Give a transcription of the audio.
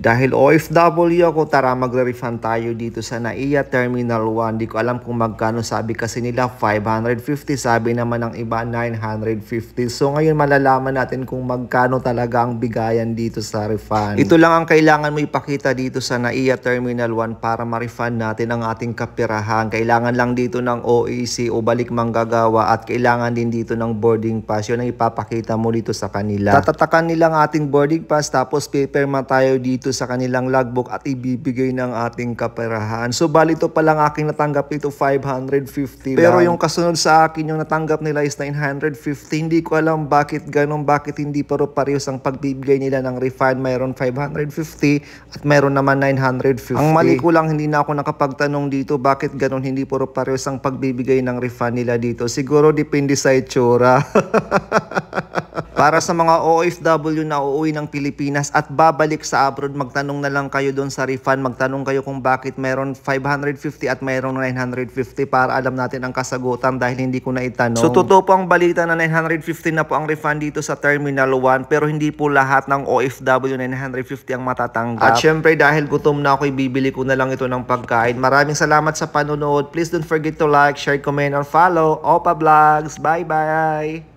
Dahil OFW ako, tara magre-refund tayo dito sa NAIA Terminal 1. Di ko alam kung magkano, sabi kasi nila 550, sabi naman ng iba 950. So ngayon malalaman natin kung magkano talaga ang bigayan dito sa refund. Ito lang ang kailangan mo ipakita dito sa NAIA Terminal 1 para ma-refund natin ang ating kapirahan. Kailangan lang dito ng OEC o balik manggagawa at kailangan din dito ng boarding pass. Yun ang ipapakita mo dito sa kanila. Tatatakan nilang ating boarding pass tapos pipirma tayo dito sa kanilang logbook at ibibigay ng ating kaperahan. So bali ito pa lang aking natanggap ito 550 pero lang. Yung kasunod sa akin yung natanggap nila is 950. Hindi ko alam bakit ganun, bakit hindi paro-parehas ang pagbibigay nila ng refund. Mayroon 550 at mayroon naman 950. Ang mali ko lang, hindi na ako nakapagtanong dito bakit ganun hindi paro-parehas ang pagbibigay ng refund nila dito. Siguro depende sa itsura. Para sa mga OFW na uuwi ng Pilipinas at babalik sa abroad, magtanong na lang kayo doon sa refund. Magtanong kayo kung bakit mayroon 550 at mayroon 950 para alam natin ang kasagutan dahil hindi ko na itanong. So totoo po ang balita na 950 na po ang refund dito sa Terminal 1 pero hindi po lahat ng OFW na 950 ang matatanggap. At syempre dahil gutom na ako, ibibili ko na lang ito ng pagkain. Maraming salamat sa panonood. Please don't forget to like, share, comment, or follow Opa Vlogs. Bye-bye!